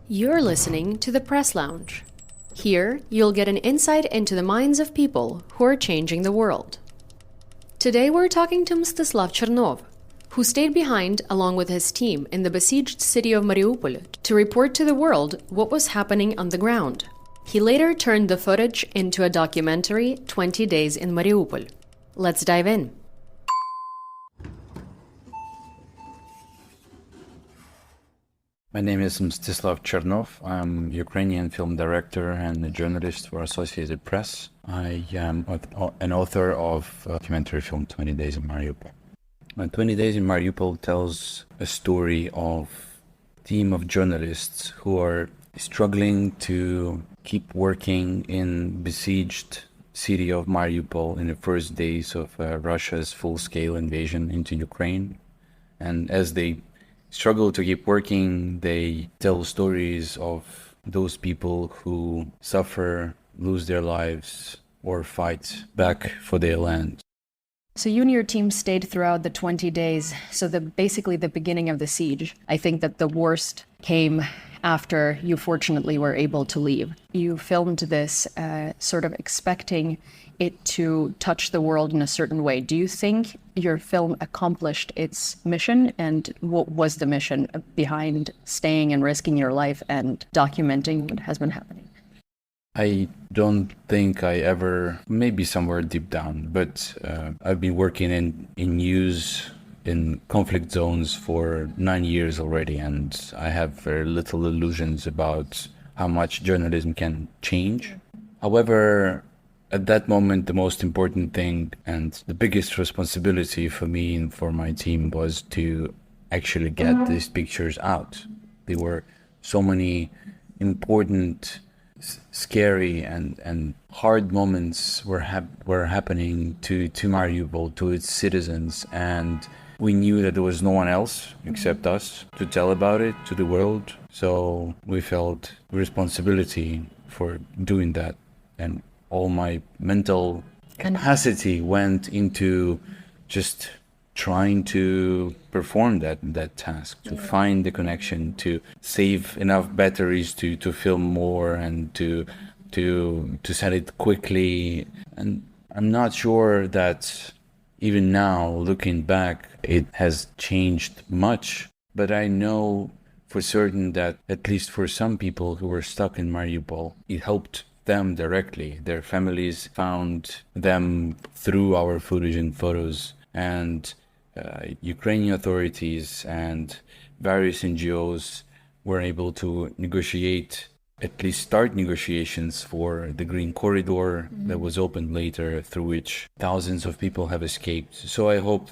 You're listening to the Press Lounge. Here, you'll get an insight into the minds of people who are changing the world. Today we're talking to Mstyslav Chernov, who stayed behind along with his team in the besieged city of Mariupol to report to the world what was happening on the ground. He later turned the footage into a documentary, 20 Days in Mariupol. Let's dive in. My name is Mstyslav Chernov. I'm a Ukrainian film director and a journalist for Associated Press. I am an author of documentary film 20 Days in Mariupol. 20 Days in Mariupol tells a story of a team of journalists who are struggling to keep working in besieged city of Mariupol in the first days of Russia's full-scale invasion into Ukraine. And as they struggle to keep working, they tell stories of those people who suffer, lose their lives, or fight back for their land. So you and your team stayed throughout the 20 days, so basically the beginning of the siege. I think that the worst came after you fortunately were able to leave. You filmed this sort of expecting it to touch the world in a certain way. Do you think your film accomplished its mission? And what was the mission behind staying and risking your life and documenting what has been happening? I don't think I ever, maybe somewhere deep down, but I've been working in news in conflict zones for 9 years already, and I have very little illusions about how much journalism can change. However, at that moment, the most important thing and the biggest responsibility for me and for my team was to actually get these pictures out. There were so many important, scary and hard moments were happening to Mariupol, to its citizens, and we knew that there was no one else except us to tell about it to the world. So we felt responsibility for doing that, and all my mental capacity went into just trying to perform that task, to find the connection, to save enough batteries to film more and to send it quickly. And I'm not sure that even now, looking back, it has changed much, but I know for certain that at least for some people who were stuck in Mariupol, it helped them directly. Their families found them through our footage and photos, and Ukrainian authorities and various NGOs were able to negotiate, at least start negotiations for the Green Corridor that was opened later, through which thousands of people have escaped. So I hope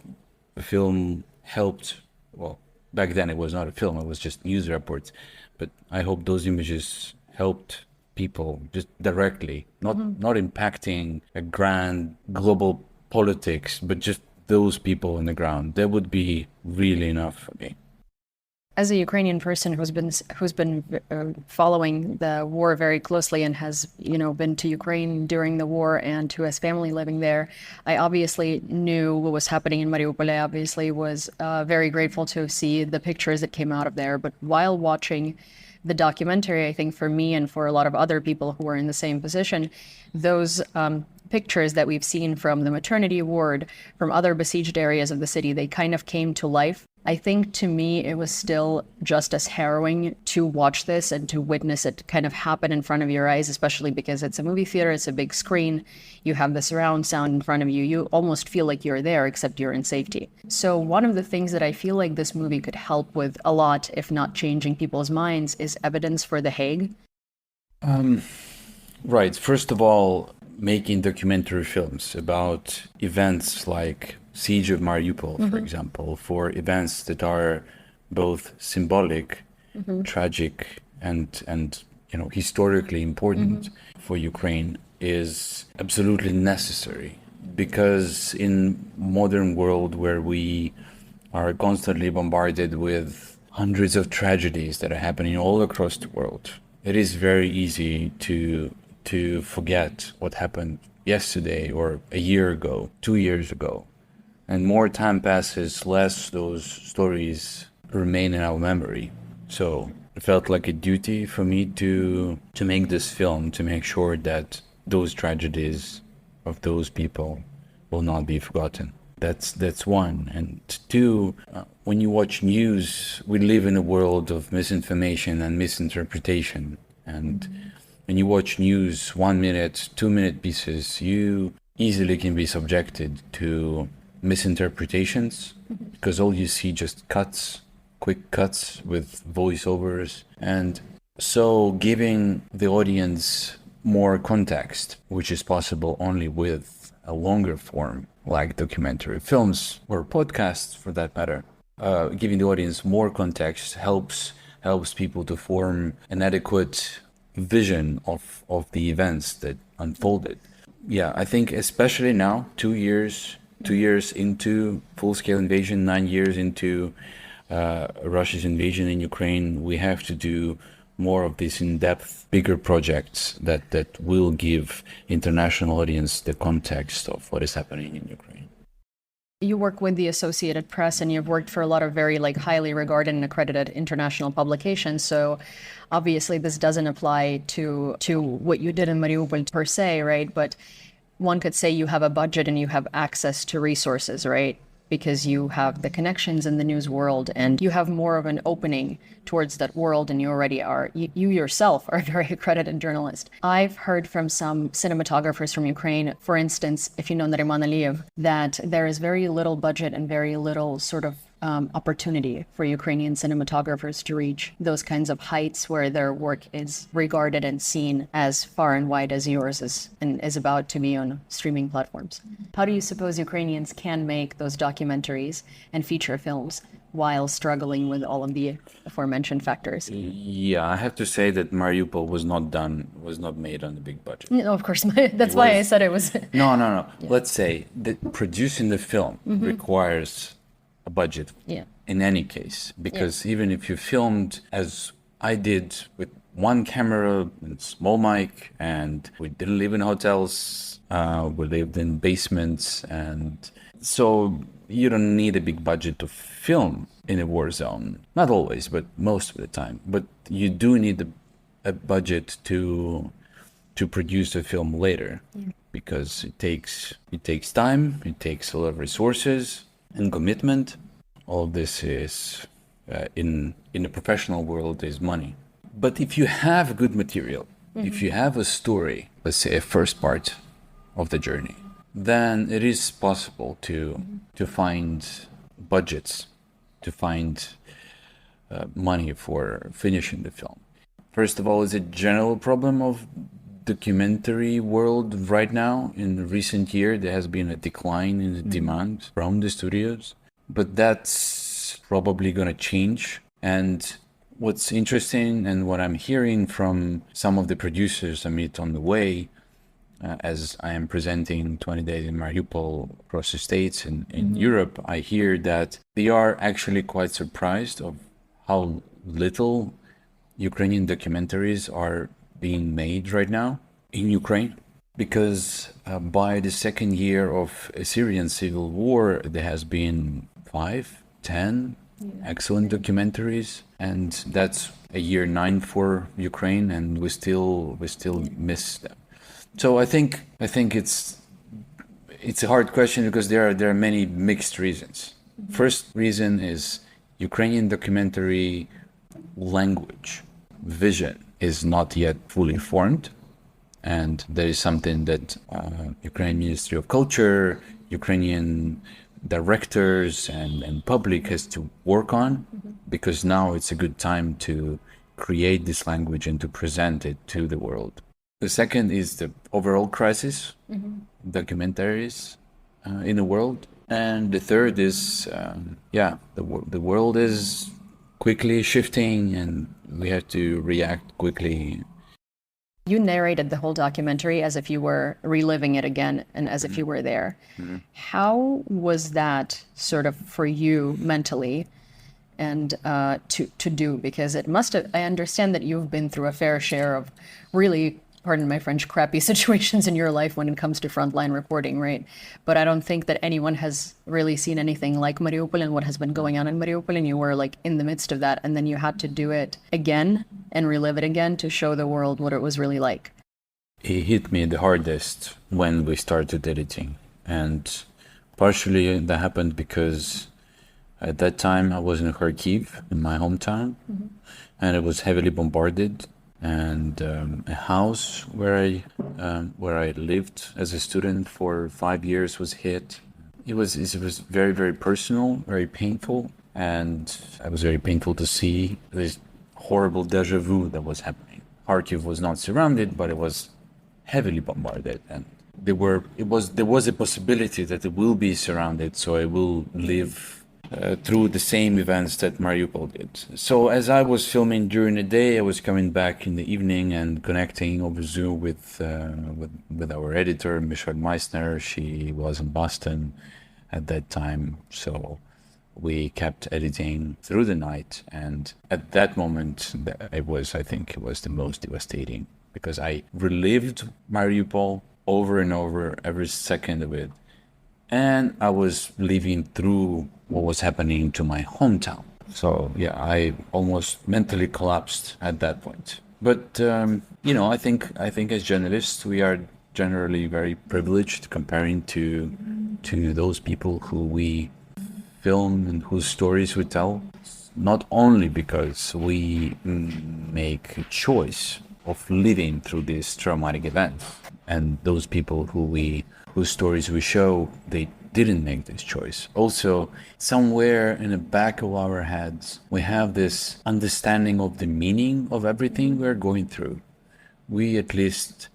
the film helped. Well, back then it was not a film, it was just news reports, but I hope those images helped people just directly, not impacting a grand global politics, but just those people on the ground. That would be really enough for me. As a Ukrainian person who's been following the war very closely and has been to Ukraine during the war and who has family living there, I obviously knew what was happening in Mariupol. I obviously was very grateful to see the pictures that came out of there. But while watching the documentary, I think for me and for a lot of other people who were in the same position, those pictures that we've seen from the maternity ward, from other besieged areas of the city, they kind of came to life. I think to me, it was still just as harrowing to watch this and to witness it kind of happen in front of your eyes, especially because it's a movie theater, it's a big screen, you have the surround sound in front of you, you almost feel like you're there, except you're in safety. So one of the things that I feel like this movie could help with a lot, if not changing people's minds, is evidence for The Hague. Right. First of all, making documentary films about events like Siege of Mariupol, for example, for events that are both symbolic, tragic, and historically important for Ukraine is absolutely necessary, because in modern world where we are constantly bombarded with hundreds of tragedies that are happening all across the world, it is very easy to forget what happened yesterday or a year ago, 2 years ago. And more time passes, less those stories remain in our memory. So it felt like a duty for me to make this film, to make sure that those tragedies of those people will not be forgotten. That's one. And two, when you watch news, we live in a world of misinformation and misinterpretation. And when you watch news, 1 minute, 2 minute pieces, you easily can be subjected to misinterpretations because all you see just cuts, quick cuts with voiceovers. And so giving the audience more context, which is possible only with a longer form like documentary films or podcasts for that matter, giving the audience more context helps people to form an adequate vision of the events that unfolded. Yeah, I think especially now, 2 years into full-scale invasion, 9 years into Russia's invasion in Ukraine, we have to do more of these in-depth, bigger projects that will give international audience the context of what is happening in Ukraine. You work with the Associated Press, and you've worked for a lot of very highly regarded and accredited international publications. So obviously this doesn't apply to what you did in Mariupol per se, right? But one could say you have a budget and you have access to resources, right? Because you have the connections in the news world and you have more of an opening towards that world, and you already are. You yourself are a very accredited journalist. I've heard from some cinematographers from Ukraine, for instance, if you know Nariman Aliyev, that there is very little budget and very little sort of opportunity for Ukrainian cinematographers to reach those kinds of heights where their work is regarded and seen as far and wide as yours is, and is about to be on streaming platforms. How do you suppose Ukrainians can make those documentaries and feature films while struggling with all of the aforementioned factors? Yeah, I have to say that Mariupol was not made on a big budget. No, of course. That's why I said it was. No. Yeah. Let's say that producing the film requires a budget in any case, because even if you filmed as I did with one camera and small mic, and we didn't live in hotels, we lived in basements, and so you don't need a big budget to film in a war zone. Not always, but most of the time. But you do need a budget to produce a film later, because it takes time, it takes a lot of resources and commitment. All this is in the professional world is money. But if you have good material, if you have a story, let's say a first part of the journey, then it is possible to find budgets, to find money for finishing the film. First of all, it's a general problem of documentary world right now. In recent year, there has been a decline in the demand from the studios, but that's probably going to change. And what's interesting and what I'm hearing from some of the producers I meet on the way, as I am presenting 20 days in Mariupol across the States and in Europe, I hear that they are actually quite surprised of how little Ukrainian documentaries are being made right now in Ukraine. Because by the second year of a Syrian civil war, there has been 5, 10 excellent documentaries, and that's a year 9 for Ukraine, and we still miss them. So I think it's a hard question, because there are many mixed reasons. First reason is Ukrainian documentary language, vision is not yet fully formed, and there is something that Ukrainian Ministry of Culture, Ukrainian directors and public has to work on, because now it's a good time to create this language and to present it to the world. The second is the overall crisis, documentaries in the world. And the third is, the world is quickly shifting and we have to react quickly. You narrated the whole documentary as if you were reliving it again and as if you were there. How was that sort of for you mentally and to do? Because it must have, I understand that you've been through a fair share of really pardon my French, crappy situations in your life when it comes to frontline reporting, right? But I don't think that anyone has really seen anything like Mariupol and what has been going on in Mariupol, and you were like in the midst of that, and then you had to do it again and relive it again to show the world what it was really like. It hit me the hardest when we started editing, and partially that happened because at that time I was in Kharkiv, in my hometown, and it was heavily bombarded. And a house where I lived as a student for 5 years was hit. It was very, very personal, very painful, and it was very painful to see this horrible deja vu that was happening. Kharkiv was not surrounded, but it was heavily bombarded, and there was a possibility that it will be surrounded, so it will live through the same events that Mariupol did. So as I was filming during the day, I was coming back in the evening and connecting over Zoom with our editor, Michelle Meissner. She was in Boston at that time, so we kept editing through the night. And at that moment, I think it was the most devastating, because I relived Mariupol over and over, every second of it. And I was living through what was happening to my hometown. So yeah, I almost mentally collapsed at that point. But I think as journalists, we are generally very privileged comparing to those people who we film and whose stories we tell. Not only because we make a choice of living through these traumatic events, and those people whose stories we show, they didn't make this choice. Also, somewhere in the back of our heads, we have this understanding of the meaning of everything we're going through. We at least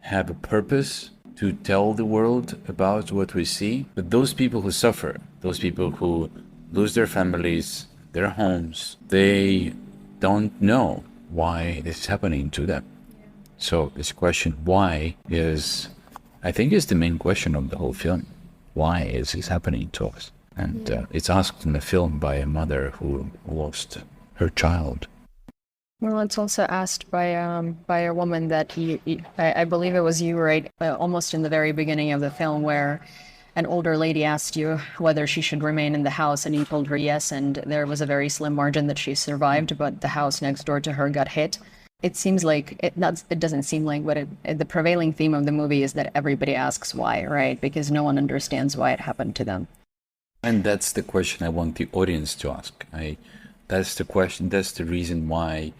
have a purpose to tell the world about what we see. But those people who suffer, those people who lose their families, their homes, they don't know why this is happening to them. So this question, why, I think is the main question of the whole film. Why is this happening to us? And it's asked in the film by a mother who lost her child. Well, it's also asked by a woman that I believe it was you, right? Almost in the very beginning of the film, where an older lady asked you whether she should remain in the house, and you told her yes, and there was a very slim margin that she survived, but the house next door to her got hit. It seems like, it doesn't seem like, but the prevailing theme of the movie is that everybody asks why, right? Because no one understands why it happened to them. And that's the question I want the audience to ask. That's the question, that's the reason why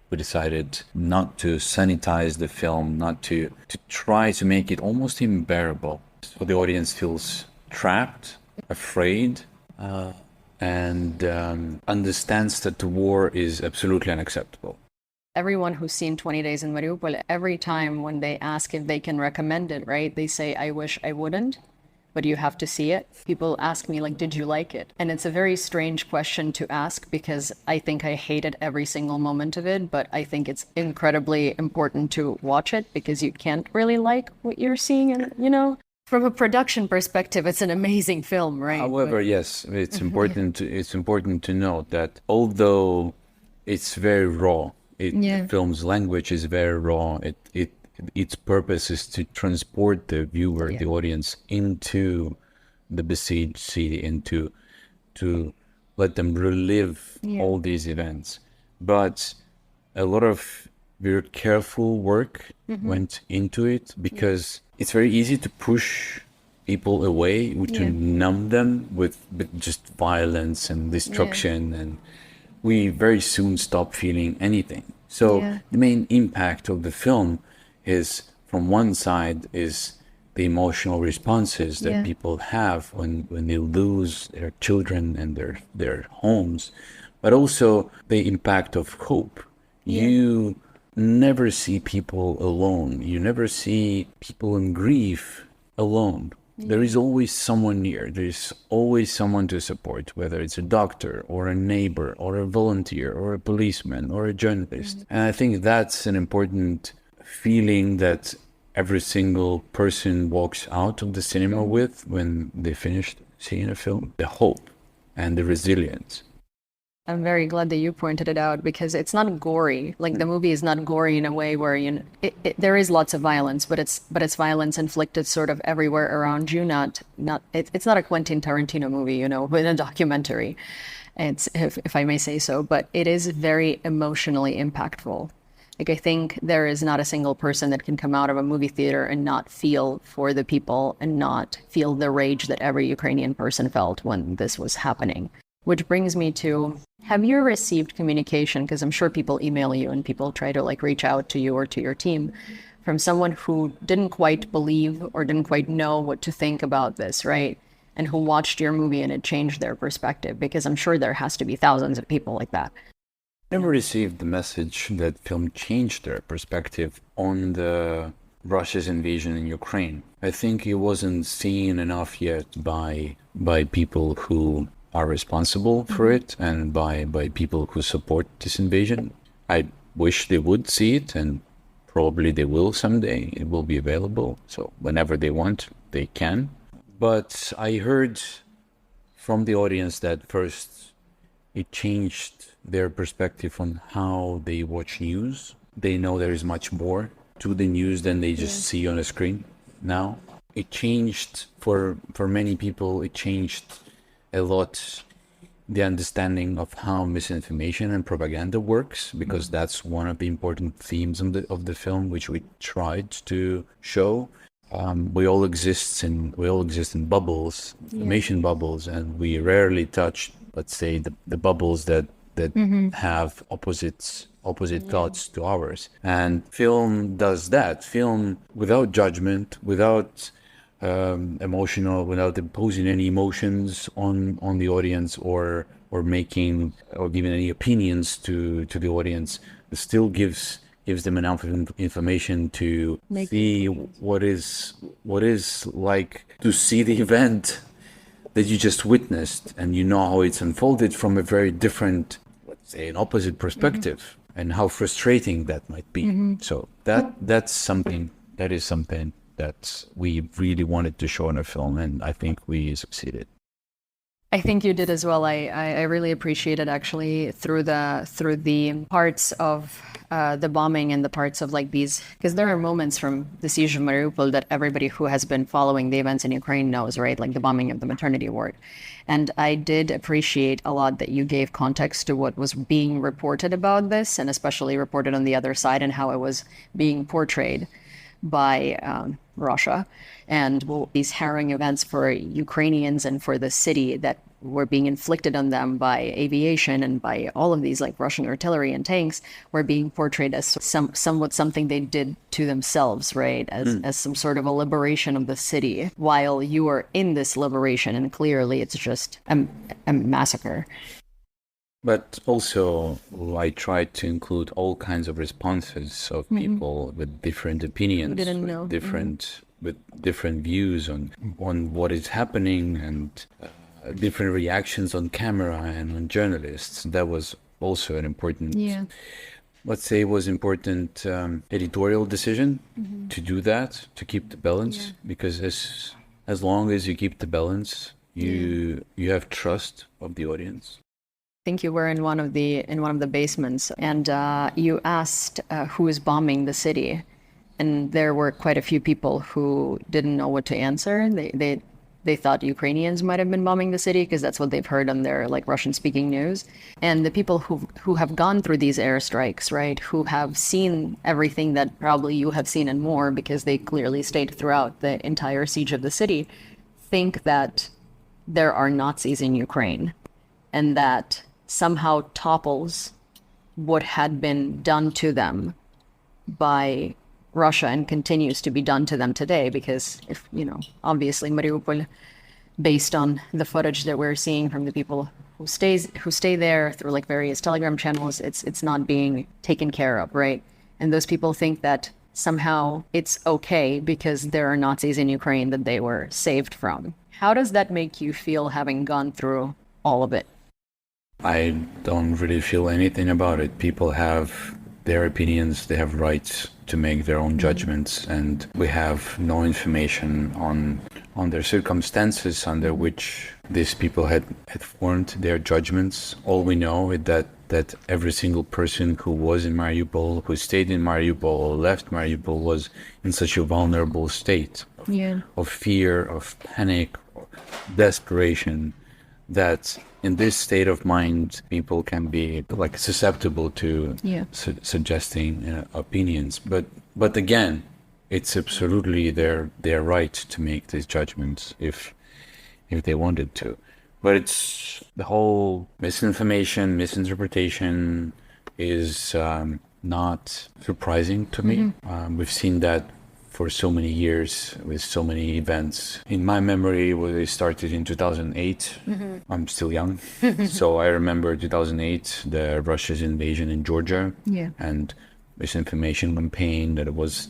we decided not to sanitize the film, not to try to make it almost unbearable. So the audience feels trapped, afraid, and understands that the war is absolutely unacceptable. Everyone who's seen 20 Days in Mariupol, every time when they ask if they can recommend it, right, they say, I wish I wouldn't, but you have to see it. People ask me, like, did you like it? And it's a very strange question to ask, because I think I hated every single moment of it, but I think it's incredibly important to watch it, because you can't really like what you're seeing, and, from a production perspective, it's an amazing film, right? However, yes, it's important to note that although it's very raw, the film's language is very raw. Its purpose is to transport the viewer, the audience, into the besieged city, and to let them relive all these events. But a lot of very careful work went into it, because it's very easy to push people away, to numb them with just violence and destruction, and we very soon stop feeling anything. So the main impact of the film is, from one side, is the emotional responses that people have when they lose their children and their homes, but also the impact of hope. You never see people alone. You never see people in grief alone. There is always someone near. There is always someone to support, whether it's a doctor or a neighbor or a volunteer or a policeman or a journalist. And I think that's an important feeling that every single person walks out of the cinema with when they finish seeing a film: the hope and the resilience. I'm very glad that you pointed it out because it's not gory. Like the movie is not gory in a way where there is lots of violence, but it's violence inflicted sort of everywhere around you. It's not a Quentin Tarantino movie, but a documentary. It's if I may say so, but it is very emotionally impactful. Like I think there is not a single person that can come out of a movie theater and not feel for the people and not feel the rage that every Ukrainian person felt when this was happening. Which brings me to, have you received communication, because I'm sure people email you and people try to like reach out to you or to your team, from someone who didn't quite believe or didn't quite know what to think about this, right? And who watched your movie and it changed their perspective, because I'm sure there has to be thousands of people like that. Never received the message that film changed their perspective on the Russia's invasion in Ukraine. I think it wasn't seen enough yet by people who are responsible for it and by people who support this invasion. I wish they would see it, and probably they will someday. It will be available, so whenever they want, they can. But I heard from the audience that first it changed their perspective on how they watch news. They know there is much more to the news than they just see on a screen now. It changed for many people, it changed a lot the understanding of how misinformation and propaganda works, because that's one of the important themes of the film, which we tried to show. We all exist in bubbles, information bubbles, and we rarely touch, let's say, the bubbles that have opposite thoughts to ours. And film does that. Film, without judgment, without emotional, without imposing any emotions on the audience or making or giving any opinions to the audience, it still gives them enough information to see what is like, to see the event that you just witnessed, and you know how it's unfolded from a very different, let's say, an opposite perspective, and how frustrating that might be. So that is something that we really wanted to show in a film, and I think we succeeded. I think you did as well. I really appreciate it, actually, through the parts of the bombing and the parts of like these, because there are moments from the siege of Mariupol that everybody who has been following the events in Ukraine knows, right? Like the bombing of the maternity ward. And I did appreciate a lot that you gave context to what was being reported about this, and especially reported on the other side, and how it was being portrayed by Russia, and these harrowing events for Ukrainians and for the city that were being inflicted on them by aviation and by all of these like Russian artillery and tanks were being portrayed as somewhat something they did to themselves, right? As some sort of a liberation of the city, while you are in this liberation, and clearly it's just a massacre. But also, I tried to include all kinds of responses of people with different opinions, with different views on what is happening, and different reactions on camera and on journalists. That was also an important, let's say, important editorial decision to do that, to keep the balance, because as long as you keep the balance, you have trust of the audience. I think you were in one of the basements, and you asked who is bombing the city, and there were quite a few people who didn't know what to answer. They thought Ukrainians might have been bombing the city because that's what they've heard on their like Russian-speaking news. And the people who have gone through these airstrikes, right, who have seen everything that probably you have seen and more, because they clearly stayed throughout the entire siege of the city, think that there are Nazis in Ukraine, and that somehow topples what had been done to them by Russia and continues to be done to them today. Because if, obviously Mariupol, based on the footage that we're seeing from the people who stay there through like various Telegram channels, it's not being taken care of, right? And those people think that somehow it's okay because there are Nazis in Ukraine that they were saved from. How does that make you feel, having gone through all of it? I don't really feel anything about it. People have their opinions, they have rights to make their own judgments, and we have no information on on the circumstances under which these people had formed their judgments. All we know is that every single person who was in Mariupol, who stayed in Mariupol or left Mariupol, was in such a vulnerable state of fear, of panic, desperation, that in this state of mind, people can be like susceptible to suggesting opinions. But again, it's absolutely their right to make these judgments if they wanted to. But it's the whole misinformation, misinterpretation is not surprising to me. We've seen that for so many years with so many events. In my memory, they started in 2008. I'm still young, so I remember 2008, the Russia's invasion in Georgia, and misinformation campaign that it was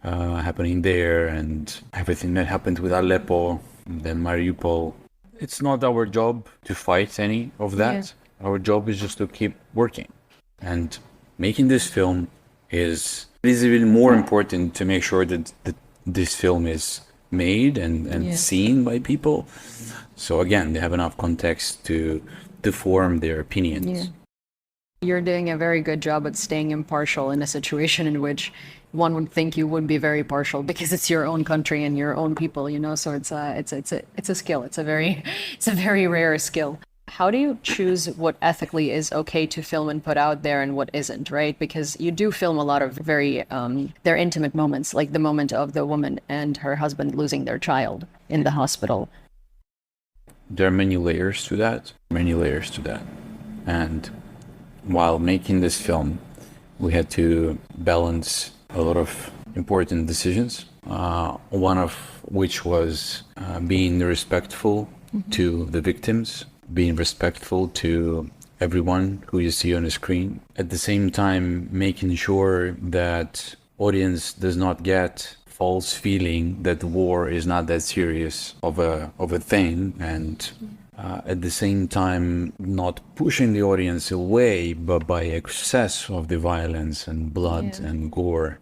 happening there, and everything that happened with Aleppo, then Mariupol. It's not our job to fight any of that. Our job is just to keep working. And making this film is even more important, to make sure that this film is made and seen by people. So again, they have enough context to form their opinions. You're doing a very good job at staying impartial in a situation in which one would think you would be very partial, because it's your own country and your own people, you know. So it's a skill. It's a very rare skill. How do you choose what ethically is okay to film and put out there and what isn't, right? Because you do film a lot of very their intimate moments, like the moment of the woman and her husband losing their child in the hospital. There are many layers to that. And while making this film, we had to balance a lot of important decisions, one of which was being respectful to the victims, being respectful to everyone who you see on the screen. At the same time, making sure that audience does not get false feeling that war is not that serious of a thing, and at the same time not pushing the audience away, but by excess of the violence and blood and gore.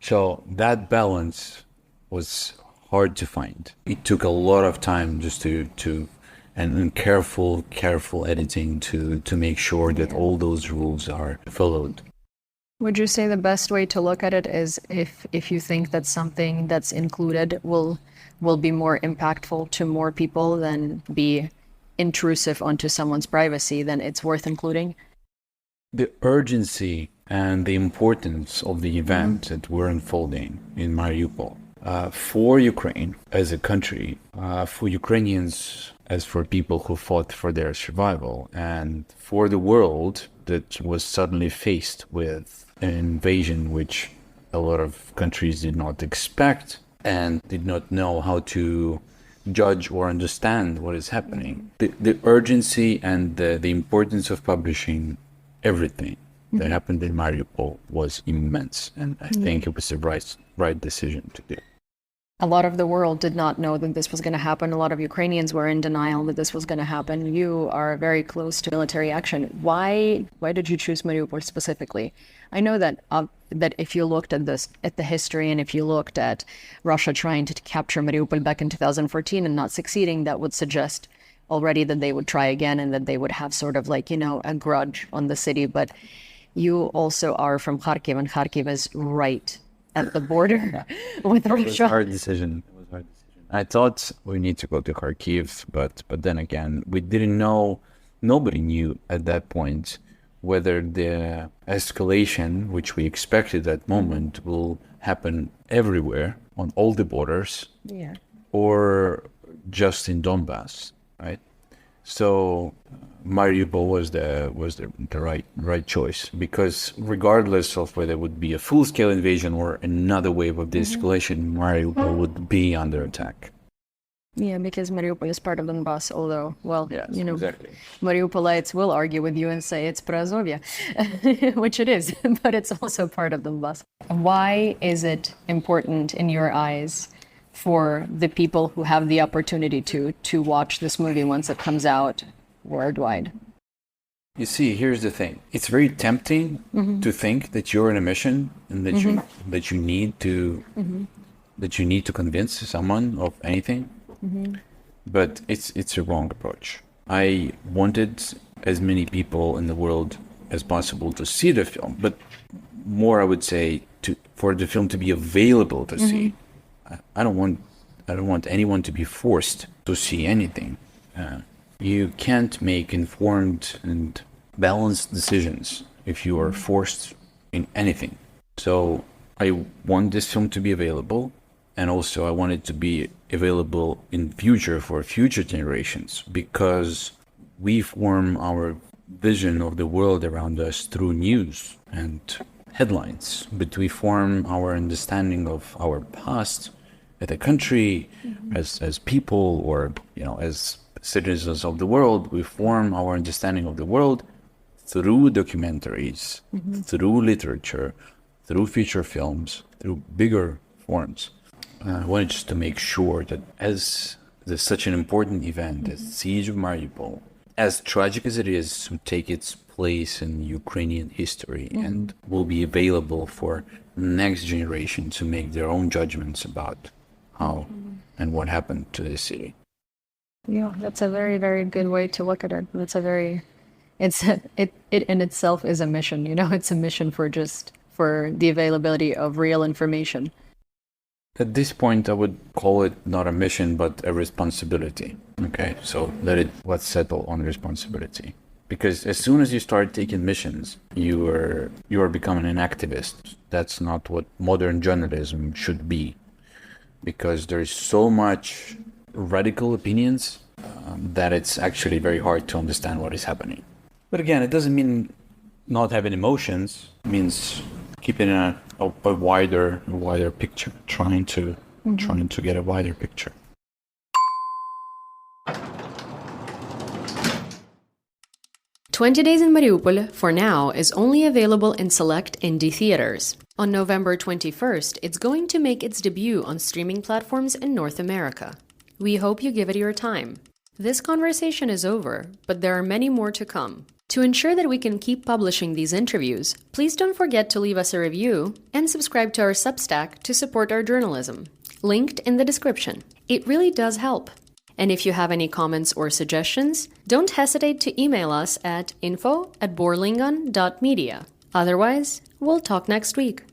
So that balance was hard to find. It took a lot of time just to and careful editing to make sure that all those rules are followed. Would you say the best way to look at it is if you think that something that's included will be more impactful to more people than be intrusive onto someone's privacy, then it's worth including? The urgency and the importance of the event that were unfolding in Mariupol for Ukraine as a country, for Ukrainians as for people who fought for their survival, and for the world that was suddenly faced with an invasion which a lot of countries did not expect and did not know how to judge or understand what is happening. The urgency and the importance of publishing everything that happened in Mariupol was immense, and I think it was the right decision to do. A lot of the world did not know that this was going to happen. A lot of Ukrainians were in denial that this was going to happen. You are very close to military action. Why did you choose Mariupol specifically? I know that if you looked at the history, and if you looked at Russia trying to capture Mariupol back in 2014 and not succeeding, that would suggest already that they would try again and that they would have sort of like, a grudge on the city. But you also are from Kharkiv, and Kharkiv is right at the border with Russia. It was a hard decision. I thought we need to go to Kharkiv, but then again, we didn't know, nobody knew at that point whether the escalation, which we expected at that moment, will happen everywhere on all the borders, or just in Donbass, right? So Mariupol was the right choice, because regardless of whether it would be a full-scale invasion or another wave of de-escalation, Mariupol would be under attack. Yeah, because Mariupol is part of Donbass, although, Exactly. Mariupolites will argue with you and say it's Priazovia, which it is, but it's also part of Donbass. Why is it important in your eyes for the people who have the opportunity to watch this movie once it comes out worldwide? You see, here's the thing. It's very tempting to think that you're on a mission and that you need to that you need to convince someone of anything, but it's a wrong approach. I wanted as many people in the world as possible to see the film, but more, I would say, for the film to be available to see. I don't want anyone to be forced to see anything. You can't make informed and balanced decisions if you are forced in anything. So I want this film to be available, and also I want it to be available in future for future generations, because we form our vision of the world around us through news and headlines, but we form our understanding of our past as a country, as people, or as citizens of the world. We form our understanding of the world through documentaries, through literature, through feature films, through bigger forms. I wanted just to make sure that as there's such an important event as the Siege of Mariupol, as tragic as it is, to take its place in Ukrainian history and will be available for next generation to make their own judgments about how and what happened to this city. Yeah, that's a very, very good way to look at it. It in itself is a mission, it's a mission for the availability of real information. At this point, I would call it not a mission, but a responsibility. Okay, so let's settle on responsibility. Because as soon as you start taking missions, you are becoming an activist. That's not what modern journalism should be. Because there's so much radical opinions that it's actually very hard to understand what is happening. But again, it doesn't mean not having emotions. It means keeping a wider picture, trying to get a wider picture. "20 Days in Mariupol, for now, is only available in select indie theaters. On November 21st, it's going to make its debut on streaming platforms in North America. We hope you give it your time. This conversation is over, but there are many more to come. To ensure that we can keep publishing these interviews, please don't forget to leave us a review and subscribe to our Substack to support our journalism. Linked in the description. It really does help. And if you have any comments or suggestions, don't hesitate to email us at info@borlingon.media. Otherwise, we'll talk next week.